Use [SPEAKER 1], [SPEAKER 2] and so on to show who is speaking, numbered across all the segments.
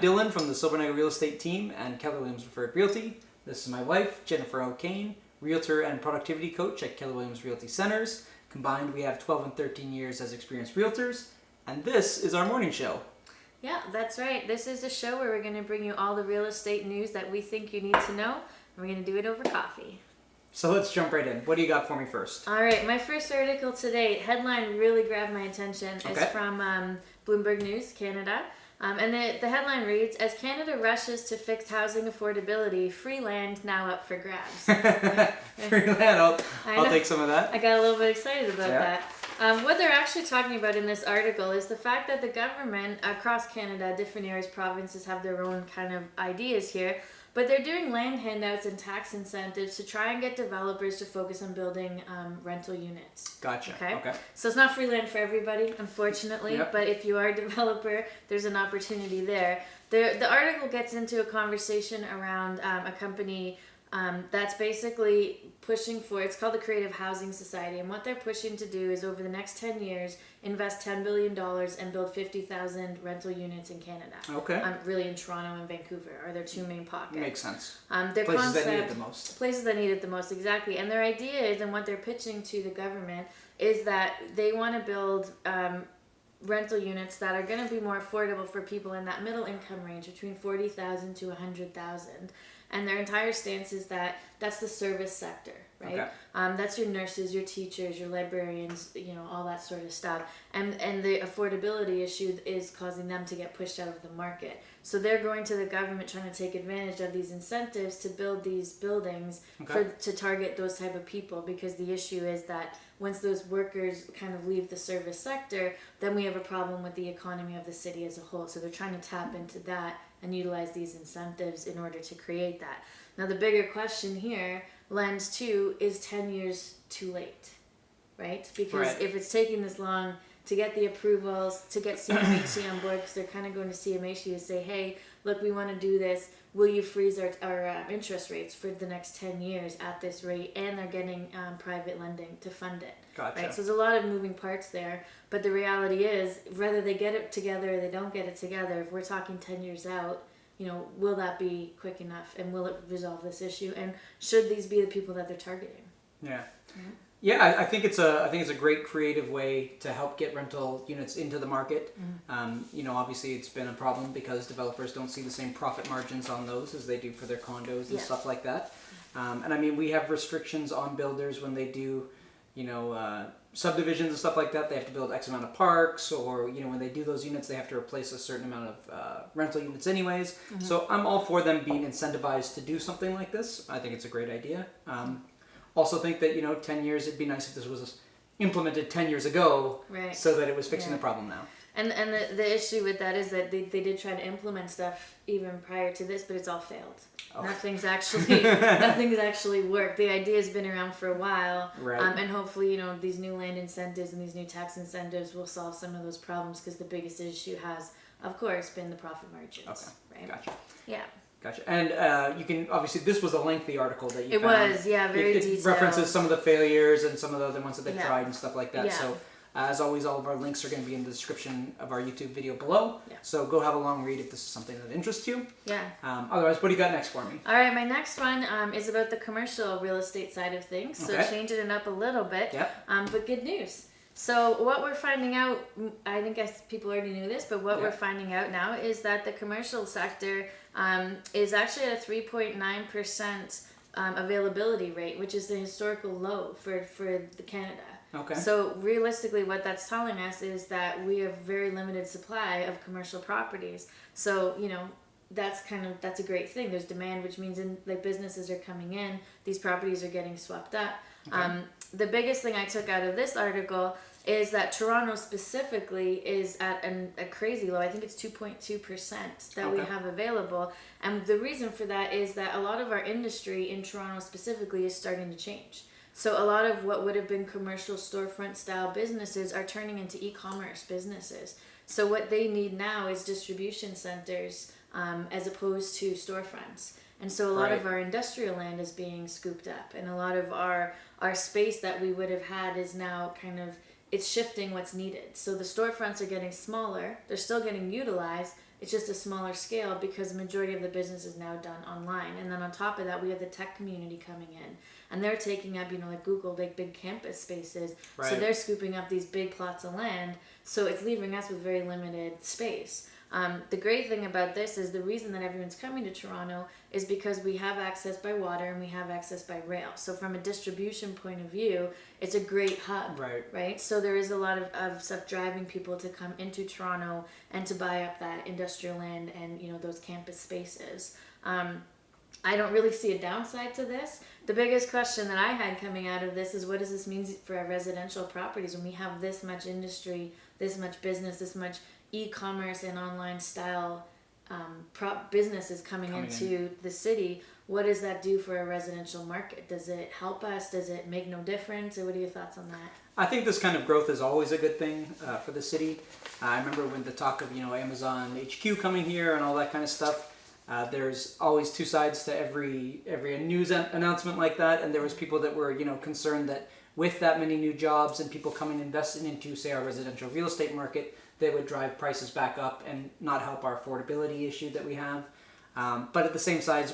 [SPEAKER 1] Dylan from the Silvernagle Real Estate team and Keller Williams Referred Realty. This is my wife, Jennifer O'Kane, Realtor and Productivity Coach at Keller Williams Realty Centers. Combined, we have 12 and 13 years as experienced realtors, and this is our morning show.
[SPEAKER 2] Yeah, that's right. This is a show where we're going to bring you all the real estate news that we think you need to know, and we're going to do it over coffee.
[SPEAKER 1] So let's jump right in. What do you got for me first?
[SPEAKER 2] All right, my first article today, headline really grabbed my attention, is from Bloomberg News, Canada. And the headline reads, as Canada rushes to fix housing affordability, free land now up for grabs.
[SPEAKER 1] Free land, I'll take some of that.
[SPEAKER 2] I got a little bit excited about that. What they're actually talking about in this article is the fact that the government across Canada, different areas, provinces have their own kind of ideas here, but they're doing land handouts and tax incentives to try and get developers to focus on building rental units.
[SPEAKER 1] Gotcha. Okay.
[SPEAKER 2] So it's not free land for everybody, unfortunately, but if you are a developer, there's an opportunity there. The article gets into a conversation around a company that's basically pushing for, it's called the Creative Housing Society, and what they're pushing to do is over the next 10 years, invest $10 billion and build 50,000 rental units in Canada.
[SPEAKER 1] Okay.
[SPEAKER 2] Really in Toronto and Vancouver are their two main pockets.
[SPEAKER 1] Makes sense.
[SPEAKER 2] Their
[SPEAKER 1] places that need it the most.
[SPEAKER 2] Places that need it the most, exactly. And their idea is, and what they're pitching to the government, is that they want to build rental units that are going to be more affordable for people in that middle income range between 40,000 to 100,000. And their entire stance is that that's the service sector, right?
[SPEAKER 1] Okay.
[SPEAKER 2] That's your nurses, your teachers, your librarians, all that sort of stuff. And the affordability issue is causing them to get pushed out of the market. So they're going to the government trying to take advantage of these incentives to build these buildings to target those type of people, because the issue is that once those workers kind of leave the service sector, then we have a problem with the economy of the city as a whole. So they're trying to tap into that and utilize these incentives in order to create that. Now the bigger question here lends to, is 10 years too late, right? Because if it's taking this long to get the approvals, to get CMHC on board, because they're kind of going to CMHC to say, hey, look, we want to do this. Will you freeze our interest rates for the next 10 years at this rate? And they're getting private lending to fund it.
[SPEAKER 1] Gotcha.
[SPEAKER 2] Right? So there's a lot of moving parts there. But the reality is, whether they get it together or they don't get it together, if we're talking 10 years out, will that be quick enough? And will it resolve this issue? And should these be the people that they're targeting?
[SPEAKER 1] Yeah. Yeah, I think it's a great creative way to help get rental units into the market. Obviously it's been a problem because developers don't see the same profit margins on those as they do for their condos and stuff like that. And I mean, we have restrictions on builders when they do, subdivisions and stuff like that. They have to build X amount of parks, or when they do those units, they have to replace a certain amount of rental units anyways. So I'm all for them being incentivized to do something like this. I think it's a great idea. Also think that 10 years, it'd be nice if this was implemented 10 years ago, so that it was fixing the problem now.
[SPEAKER 2] And the issue with that is that they did try to implement stuff even prior to this, but it's all failed. Nothing's actually worked. The idea has been around for a while, and hopefully these new land incentives and these new tax incentives will solve some of those problems, because the biggest issue has, of course, been the profit margins.
[SPEAKER 1] Okay,
[SPEAKER 2] right?
[SPEAKER 1] Gotcha.
[SPEAKER 2] Yeah.
[SPEAKER 1] Gotcha. And you can, obviously, this was a lengthy article that you found.
[SPEAKER 2] It was, very detailed.
[SPEAKER 1] It references some of the failures and some of the other ones that they've tried and stuff like that. So, as always, all of our links are going to be in the description of our YouTube video below. So go have a long read if this is something that interests you. Otherwise, what do you got next for me?
[SPEAKER 2] All right, my next one is about the commercial real estate side of things. So changing it up a little bit, but good news. So what we're finding out, I think people already knew this, but what we're finding out now is that the commercial sector is actually at a 3.9% availability rate, which is the historical low for the Canada.
[SPEAKER 1] Okay.
[SPEAKER 2] So realistically, what that's telling us is that we have very limited supply of commercial properties. So that's a great thing. There's demand, which means businesses are coming in. These properties are getting swept up. The biggest thing I took out of this article is that Toronto specifically is at a crazy low. I think it's 2.2% that we have available. And the reason for that is that a lot of our industry in Toronto specifically is starting to change. So a lot of what would have been commercial storefront style businesses are turning into e-commerce businesses. So what they need now is distribution centers as opposed to storefronts. And so a lot of our industrial land is being scooped up, and a lot of our space that we would have had is now it's shifting what's needed. So the storefronts are getting smaller, they're still getting utilized, It's just a smaller scale because the majority of the business is now done online. And then on top of that, we have the tech community coming in, and they're taking up, like Google, like big campus spaces.
[SPEAKER 1] Right.
[SPEAKER 2] So they're scooping up these big plots of land. So it's leaving us with very limited space. The great thing about this is the reason that everyone's coming to Toronto is because we have access by water and we have access by rail. So from a distribution point of view, it's a great hub, right? So there is a lot of stuff driving people to come into Toronto and to buy up that industrial land and, those campus spaces. I don't really see a downside to this. The biggest question that I had coming out of this is, what does this mean for our residential properties when we have this much industry, this much business, this much e-commerce and online style businesses coming into the city? What does that do for a residential market? Does it help us? Does it make no difference? Or what are your thoughts on that?
[SPEAKER 1] I think this kind of growth is always a good thing for the city. I remember when the talk of Amazon HQ coming here and all that kind of stuff. There's always two sides to every news announcement like that, and there was people that were concerned that with that many new jobs and people coming investing into, say, our residential real estate market, they would drive prices back up and not help our affordability issue that we have. But at the same side,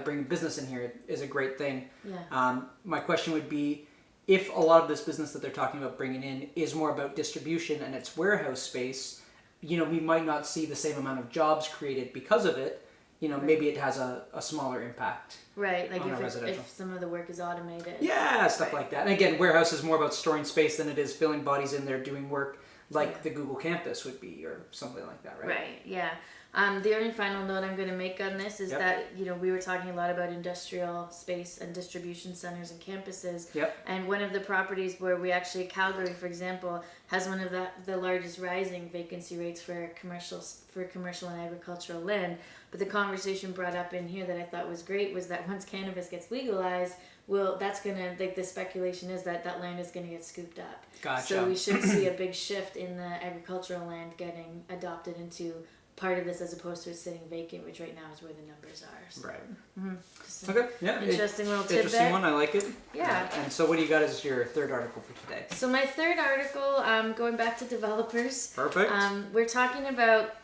[SPEAKER 1] bringing business in here is a great thing.
[SPEAKER 2] Yeah.
[SPEAKER 1] My question would be, if a lot of this business that they're talking about bringing in is more about distribution and it's warehouse space, we might not see the same amount of jobs created because of it. Maybe it has a smaller impact.
[SPEAKER 2] Right, like if some of the work is automated.
[SPEAKER 1] Yeah, stuff like that. And again, warehouse is more about storing space than it is filling bodies in there doing work like the Google campus would be, or something like that, right?
[SPEAKER 2] Right, yeah. The only final note I'm going to make on this is that, we were talking a lot about industrial space and distribution centers and campuses.
[SPEAKER 1] Yep.
[SPEAKER 2] And one of the properties where we actually, Calgary, for example, has one of the largest rising vacancy rates for commercial and agricultural land. But the conversation brought up in here that I thought was great was that once cannabis gets legalized, that's going to, the speculation is that land is going to get scooped up.
[SPEAKER 1] Gotcha.
[SPEAKER 2] So we should see a big shift in the agricultural land getting adopted into part of this as opposed to it sitting vacant, which right now is where the numbers are. So.
[SPEAKER 1] Right.
[SPEAKER 2] Mm-hmm.
[SPEAKER 1] Okay. Yeah.
[SPEAKER 2] Interesting little tidbit.
[SPEAKER 1] Interesting one. I like it.
[SPEAKER 2] Yeah.
[SPEAKER 1] And so, what do you got as your third article for today?
[SPEAKER 2] So my third article, going back to developers.
[SPEAKER 1] Perfect.
[SPEAKER 2] We're talking about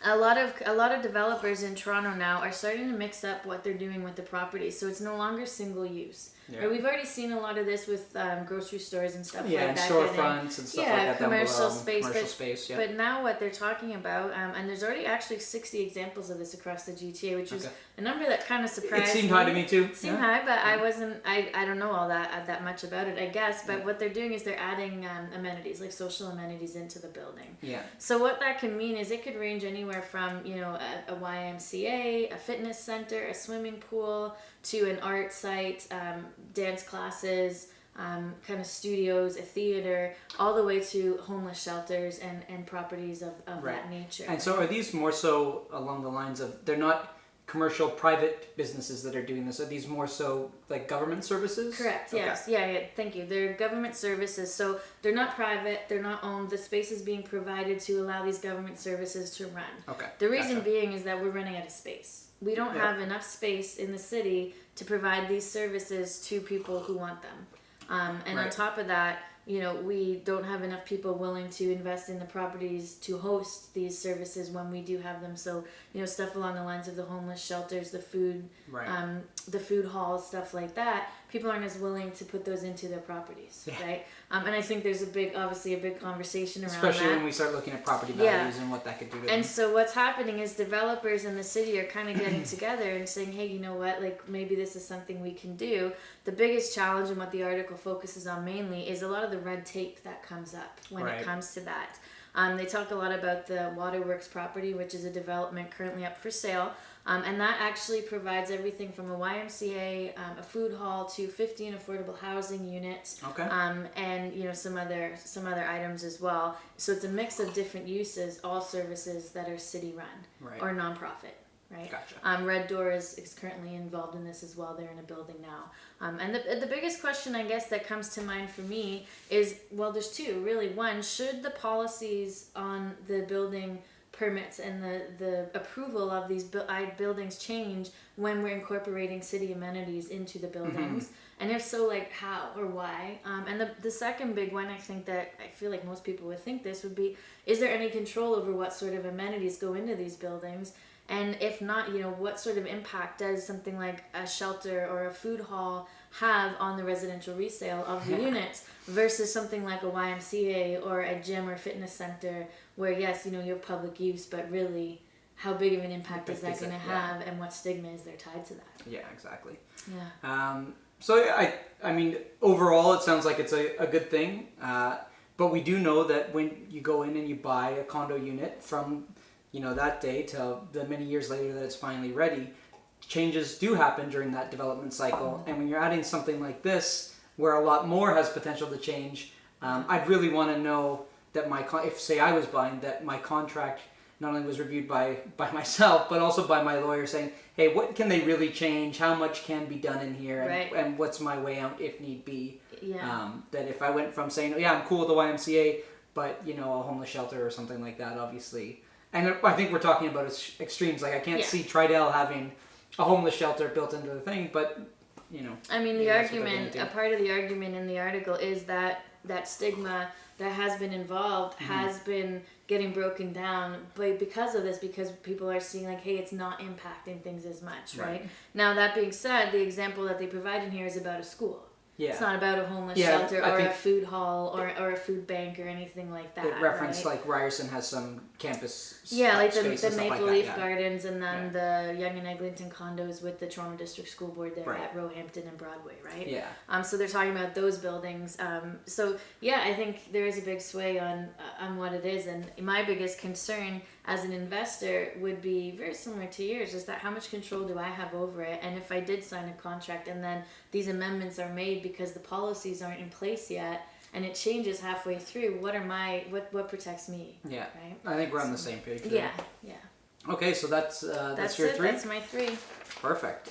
[SPEAKER 2] a lot of developers in Toronto now are starting to mix up what they're doing with the property, so it's no longer single use.
[SPEAKER 1] Yeah.
[SPEAKER 2] Right, we've already seen a lot of this with grocery stores and stuff like
[SPEAKER 1] and
[SPEAKER 2] that.
[SPEAKER 1] storefronts and stuff like that.
[SPEAKER 2] Commercial space.
[SPEAKER 1] Commercial space. Yeah.
[SPEAKER 2] But now what they're talking about, and there's already actually 60 examples of this across the GTA, which was a number that kind of surprised me.
[SPEAKER 1] It seemed high to me too.
[SPEAKER 2] Seemed high, but I wasn't. I don't know all that much about it, I guess. But what they're doing is they're adding amenities, like social amenities, into the building.
[SPEAKER 1] Yeah.
[SPEAKER 2] So what that can mean is it could range anywhere from a YMCA, a fitness center, a swimming pool, to an art site, dance classes, kind of studios, a theater, all the way to homeless shelters and properties of that nature.
[SPEAKER 1] And so are these more so along the lines of, they're not commercial private businesses that are doing this? Are these more so like government services?
[SPEAKER 2] Correct, yes. Okay. Yeah, thank you. They're government services. So they're not private, they're not owned. The space is being provided to allow these government services to run.
[SPEAKER 1] Okay.
[SPEAKER 2] The reason being is that we're running out of space. We don't have enough space in the city to provide these services to people who want them. And on top of that, we don't have enough people willing to invest in the properties to host these services when we do have them. So, stuff along the lines of the homeless shelters, the food, the food halls, stuff like that. People aren't as willing to put those into their properties, right? And I think there's obviously a big conversation around
[SPEAKER 1] Especially
[SPEAKER 2] that.
[SPEAKER 1] when we start looking at property values and what that could do to them.
[SPEAKER 2] And so what's happening is developers in the city are kind of getting together and saying, hey, you know what, like maybe this is something we can do. The biggest challenge and what the article focuses on mainly is a lot of the red tape that comes up when it comes to that. They talk a lot about the Waterworks property, which is a development currently up for sale. And that actually provides everything from a YMCA, a food hall, to 15 affordable housing units, and some other items as well. So it's a mix of different uses, all services that are city run or nonprofit. Right.
[SPEAKER 1] Gotcha.
[SPEAKER 2] Red Door is currently involved in this as well. They're in a building now. And the biggest question, I guess, that comes to mind for me is, well, there's two, really. One, should the policies on the building permits and the approval of these buildings change when we're incorporating city amenities into the buildings? And if so, like how or why? And the second big one, I think that I feel like most people would think this would be, is there any control over what sort of amenities go into these buildings? And if not, what sort of impact does something like a shelter or a food hall have on the residential resale of the units versus something like a YMCA or a gym or fitness center where, yes, you have public use, but really how big of an impact is that going to have and what stigma is there tied to that?
[SPEAKER 1] Yeah, exactly.
[SPEAKER 2] Yeah.
[SPEAKER 1] So I mean, overall, it sounds like it's a good thing. But we do know that when you go in and you buy a condo unit from, that day till the many years later that it's finally ready, changes do happen during that development cycle. And when you're adding something like this, where a lot more has potential to change, I'd really want to know that if say I was buying, that my contract not only was reviewed by myself, but also by my lawyer saying, hey, what can they really change? How much can be done in here? And what's my way out if need be?
[SPEAKER 2] Yeah.
[SPEAKER 1] That if I went from saying, yeah, I'm cool with the YMCA, but, a homeless shelter or something like that, obviously. And I think we're talking about extremes. Like, I can't see Tridel having a homeless shelter built into the thing, but,
[SPEAKER 2] I mean, the argument, a part of the argument in the article is that stigma that has been involved has been getting broken down, but because of this, because people are seeing like, hey, it's not impacting things as much, right? Now, that being said, the example that they provide in here is about a school. Yeah. It's not about a homeless shelter or a food hall or a food bank or anything like that.
[SPEAKER 1] It referenced like Ryerson has some campus
[SPEAKER 2] like the
[SPEAKER 1] Maple
[SPEAKER 2] like Leaf Gardens and then the Yonge and Eglinton condos with the Toronto District School Board there at Roehampton and Broadway, right?
[SPEAKER 1] Yeah.
[SPEAKER 2] So they're talking about those buildings. So yeah, I think there is a big sway on what it is, and my biggest concern as an investor would be very similar to yours, is that how much control do I have over it? And if I did sign a contract and then these amendments are made because the policies aren't in place yet and it changes halfway through, what protects me?
[SPEAKER 1] Yeah.
[SPEAKER 2] Right?
[SPEAKER 1] I think we're on the same page.
[SPEAKER 2] Yeah.
[SPEAKER 1] Okay, so that's your
[SPEAKER 2] it.
[SPEAKER 1] 3?
[SPEAKER 2] That's my 3.
[SPEAKER 1] Perfect.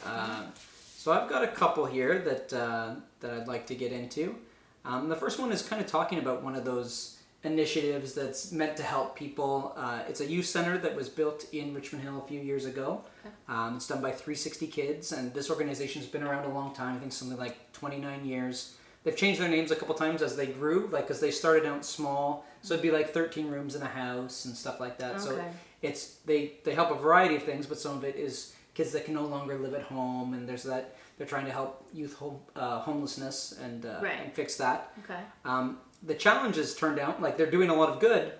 [SPEAKER 1] So I've got a couple here that I'd like to get into. The first one is kind of talking about one of those initiatives that's meant to help people. It's a youth center that was built in Richmond Hill a few years ago. Okay. It's done by 360 Kids, and this organization's been around a long time. I think something like 29 years. They've changed their names a couple times as they grew, like because they started out small, so it'd be like 13 rooms in a house and stuff like that. Okay. So they help a variety of things, but some of it is kids that can no longer live at home, and there's that they're trying to help youth homelessness and fix that.
[SPEAKER 2] Okay.
[SPEAKER 1] The challenges turned out like they're doing a lot of good,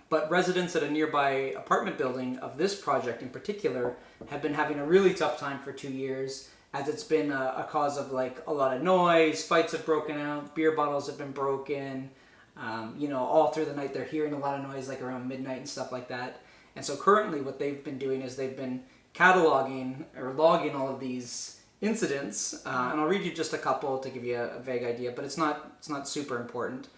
[SPEAKER 1] but residents at a nearby apartment building of this project in particular have been having a really tough time for 2 years, as it's been a cause of like a lot of noise, fights have broken out, beer bottles have been broken, all through the night they're hearing a lot of noise like around midnight and stuff like that. And so currently what they've been doing is they've been cataloging or logging all of these incidents, and I'll read you just a couple to give you a vague idea, but it's not super important.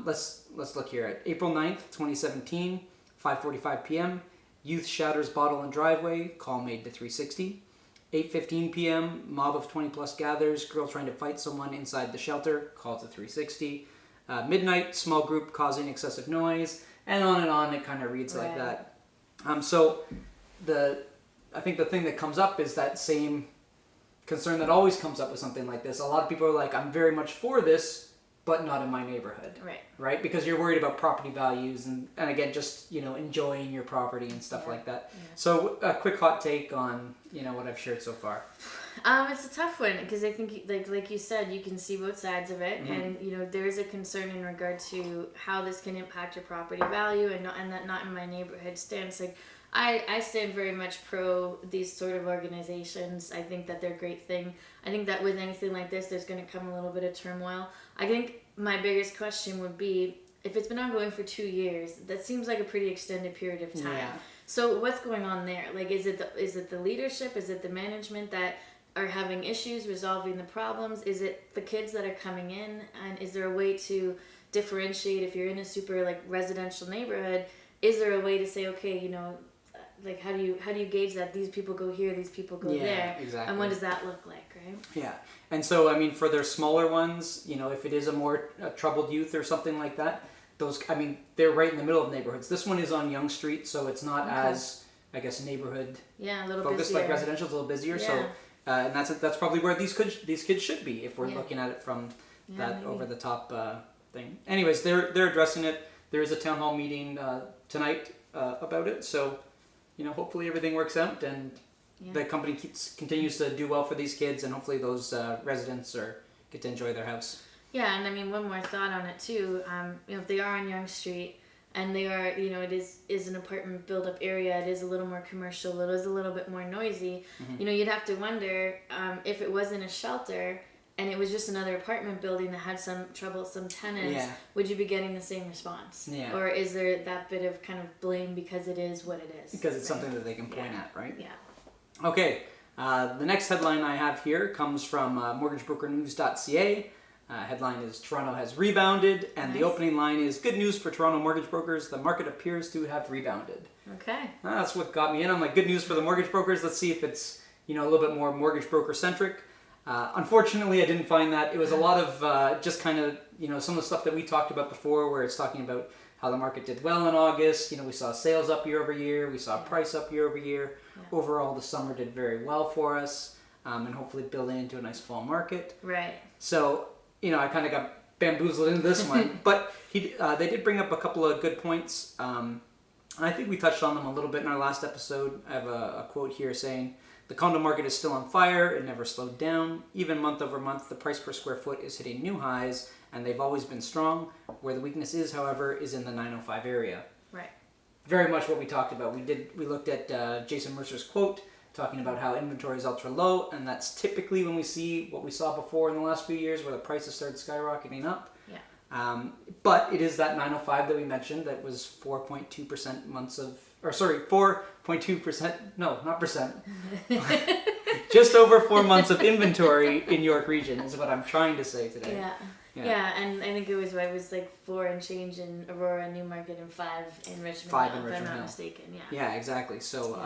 [SPEAKER 1] Let's look here at April 9th, 2017, 5:45 p.m. Youth shatters bottle in driveway, call made to 360. 8:15 p.m. mob of 20 plus gathers, girl trying to fight someone inside the shelter, call to 360. Midnight, small group causing excessive noise, and on it kind of reads like that. So I think the thing that comes up is that same concern that always comes up with something like this. A lot of people are like, I'm very much for this, but not in my neighborhood. Right? Because you're worried about property values and again, just, enjoying your property and stuff like that. Yeah. So a quick hot take on, what I've shared so far.
[SPEAKER 2] It's a tough one because I think, like you said, you can see both sides of it, and there is a concern in regard to how this can impact your property value, and that not in my neighborhood stance. Like, I stand very much pro these sort of organizations. I think that they're a great thing. I think that with anything like this, there's going to come a little bit of turmoil. I think my biggest question would be, if it's been ongoing for 2 years, that seems like a pretty extended period of time. Yeah. So what's going on there? Like, is it the leadership? Is it the management that are having issues resolving the problems? Is it the kids that are coming in? And is there a way to differentiate if you're in a super like residential neighborhood? Is there a way to say, okay, like how do you gauge that these people go here, these people go there, exactly. And what does that look like, right?
[SPEAKER 1] Yeah, and so I mean, for their smaller ones, if it is a more troubled youth or something like that, those, I mean, they're right in the middle of neighborhoods. This one is on Yonge Street, so it's not as, I guess, neighborhood
[SPEAKER 2] a little
[SPEAKER 1] focused
[SPEAKER 2] busier.
[SPEAKER 1] like residential. It's a little busier.
[SPEAKER 2] Yeah.
[SPEAKER 1] So, and that's probably where these kids should be if we're looking at it from that
[SPEAKER 2] maybe.
[SPEAKER 1] over the top thing. Anyways, they're addressing it. There is a town hall meeting tonight about it. So, hopefully everything works out and the company continues to do well for these kids, and hopefully those residents get to enjoy their house.
[SPEAKER 2] Yeah, and I mean, one more thought on it too. If they are on Yonge Street and they are, it is an apartment build-up area, it is a little more commercial, it is a little bit more noisy. You'd have to wonder if it wasn't a shelter and it was just another apartment building that had some tenants, would you be getting the same response?
[SPEAKER 1] Yeah.
[SPEAKER 2] Or is there that bit of kind of blame because it is what it is?
[SPEAKER 1] Because it's something that they can point at, right?
[SPEAKER 2] Yeah.
[SPEAKER 1] Okay. The next headline I have here comes from mortgagebrokernews.ca. Headline is Toronto has rebounded, and the opening line is good news for Toronto mortgage brokers. The market appears to have rebounded.
[SPEAKER 2] Okay.
[SPEAKER 1] That's what got me in. I'm like, good news for the mortgage brokers. Let's see if it's a little bit more mortgage broker centric. Unfortunately, I didn't find that. It was a lot of just kind of some of the stuff that we talked about before, where it's talking about how the market did well in August. We saw sales up year over year. We saw price up year over year. Yeah. Overall, the summer did very well for us, and hopefully building into a nice fall market.
[SPEAKER 2] Right.
[SPEAKER 1] So. I kind of got bamboozled into this one, but they did bring up a couple of good points. And I think we touched on them a little bit in our last episode. I have a quote here saying, the condo market is still on fire. It never slowed down. Even month over month, the price per square foot is hitting new highs, and they've always been strong. Where the weakness is, however, is in the 905 area.
[SPEAKER 2] Right.
[SPEAKER 1] Very much what we talked about. We looked at Jason Mercer's quote, talking about how inventory is ultra low, and that's typically when we see what we saw before in the last few years where the prices started skyrocketing up. Yeah. But it is that 905 that we mentioned that was 4.2% months of, 4.2%, no, not percent. Just over 4 months of inventory in York region is what I'm trying to say today.
[SPEAKER 2] Yeah. Yeah, and I think it was like 4 and change in Aurora, Newmarket, and 5 in Richmond.
[SPEAKER 1] 5 in
[SPEAKER 2] if
[SPEAKER 1] Richmond
[SPEAKER 2] I'm not
[SPEAKER 1] Hill.
[SPEAKER 2] mistaken. Yeah.
[SPEAKER 1] Yeah, exactly. So,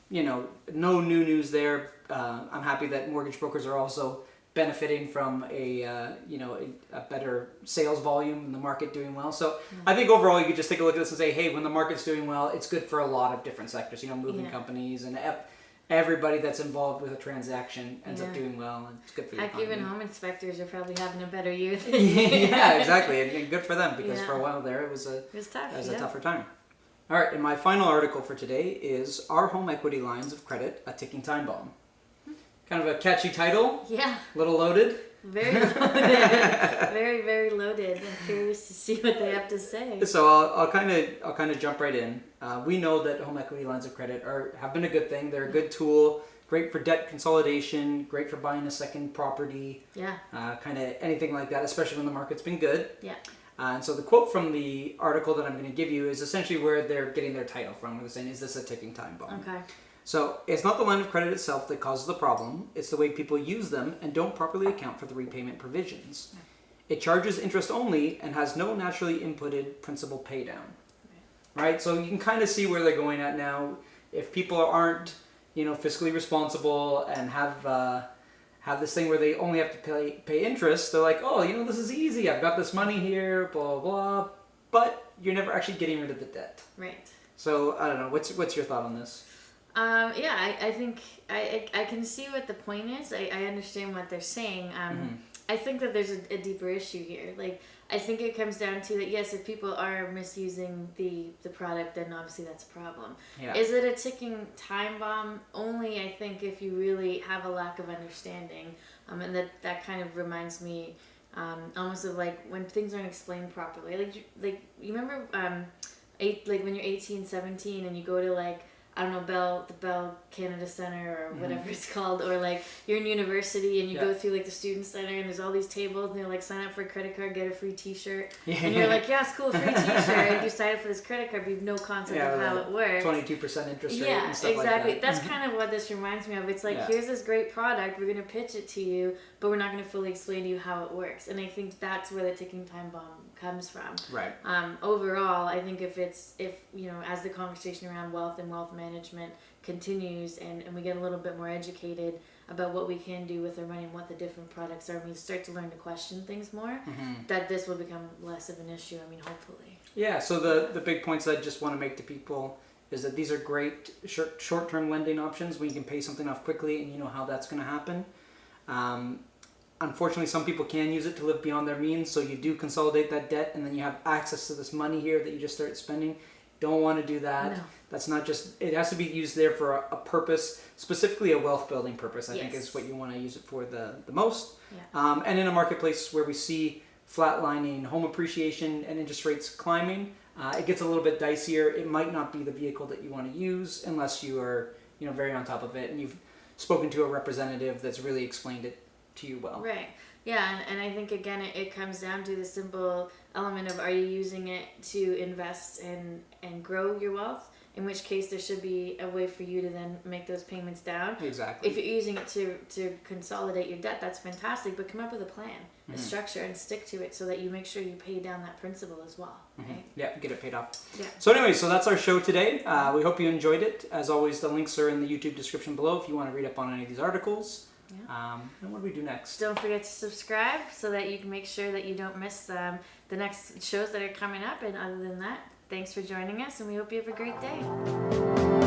[SPEAKER 1] no new news there. I'm happy that mortgage brokers are also benefiting from a better sales volume and the market doing well. So I think overall you could just take a look at this and say, hey, when the market's doing well, it's good for a lot of different sectors. Moving companies and everybody that's involved with a transaction ends up doing well, and it's good for the economy.
[SPEAKER 2] Even home inspectors are probably having a better year this year.
[SPEAKER 1] Yeah, exactly, and good for them because for a while there it was a tougher time. All right, and my final article for today is Are Home Equity Lines of Credit a Ticking Time Bomb? Kind of a catchy title.
[SPEAKER 2] Yeah.
[SPEAKER 1] A little loaded.
[SPEAKER 2] Very loaded. Very, very loaded. I'm curious to see what they have to say.
[SPEAKER 1] So I'll kind of jump right in. We know that home equity lines of credit have been a good thing. They're a good tool. Great for debt consolidation. Great for buying a second property. Yeah. Kind of anything like that, especially when the market's been good. Yeah. And so the quote from the article that I'm going to give you is essentially where they're getting their title from. Where they're saying, "Is this a ticking time bomb?" Okay. So it's not the line of credit itself that causes the problem. It's the way people use them and don't properly account for the repayment provisions. It charges interest only and has no naturally inputted principal pay down. Right? So you can kind of see where they're going at now. If people aren't, fiscally responsible and have this thing where they only have to pay interest, they're like, oh, this is easy. I've got this money here, blah, blah, blah. But you're never actually getting rid of the debt. Right. So I don't know. What's your thought on this?
[SPEAKER 2] I think I can see what the point is. I understand what they're saying. I think that there's a deeper issue here. Like, I think it comes down to that, yes, if people are misusing the product, then obviously that's a problem. Yeah. Is it a ticking time bomb? Only, I think, if you really have a lack of understanding. And that kind of reminds me almost of like when things aren't explained properly. Like you remember when you're 18, 17 and you go to like, I don't know, the Bell Canada Center or whatever it's called, or like you're in university and you go through like the student center and there's all these tables and they're like, sign up for a credit card, get a free t-shirt. Yeah. And you're like, yeah, it's cool, free t-shirt. And you sign up for this credit card, but you have no concept of how it works.
[SPEAKER 1] 22% interest rate and stuff
[SPEAKER 2] exactly.
[SPEAKER 1] like that.
[SPEAKER 2] That's kind of what this reminds me of. It's like, here's this great product, we're going to pitch it to you, but we're not going to fully explain to you how it works. And I think that's where the ticking time bomb comes from. Right. Overall, I think if as the conversation around wealth and wealth management continues and we get a little bit more educated, about what we can do with our money and what the different products are, and we start to learn to question things more, that this will become less of an issue. I mean, hopefully.
[SPEAKER 1] Yeah, so the big points I just want to make to people is that these are great short-term lending options when you can pay something off quickly and you know how that's going to happen. Unfortunately, some people can use it to live beyond their means, so you do consolidate that debt and then you have access to this money here that you just started spending. Don't want to do that.
[SPEAKER 2] No.
[SPEAKER 1] That's not just, it has to be used there for a purpose, specifically a wealth building purpose, I think
[SPEAKER 2] Yes.
[SPEAKER 1] is what you want to use it for the most.
[SPEAKER 2] Yeah.
[SPEAKER 1] And in a marketplace where we see flatlining home appreciation and interest rates climbing, it gets a little bit dicier. It might not be the vehicle that you want to use unless you are, very on top of it and you've spoken to a representative that's really explained it to you well.
[SPEAKER 2] Right. Yeah, and I think again it comes down to the simple element of, are you using it to invest and grow your wealth? In which case there should be a way for you to then make those payments down.
[SPEAKER 1] Exactly.
[SPEAKER 2] If you're using it to consolidate your debt, that's fantastic, but come up with a plan, a structure, and stick to it so that you make sure you pay down that principal as well. Right?
[SPEAKER 1] Yeah, get it paid off.
[SPEAKER 2] Yeah.
[SPEAKER 1] So anyway, so that's our show today. We hope you enjoyed it. As always, the links are in the YouTube description below if you want to read up on any of these articles.
[SPEAKER 2] Yeah.
[SPEAKER 1] And what do we do next?
[SPEAKER 2] Don't forget to subscribe so that you can make sure that you don't miss the next shows that are coming up. And other than that, thanks for joining us, and we hope you have a great day.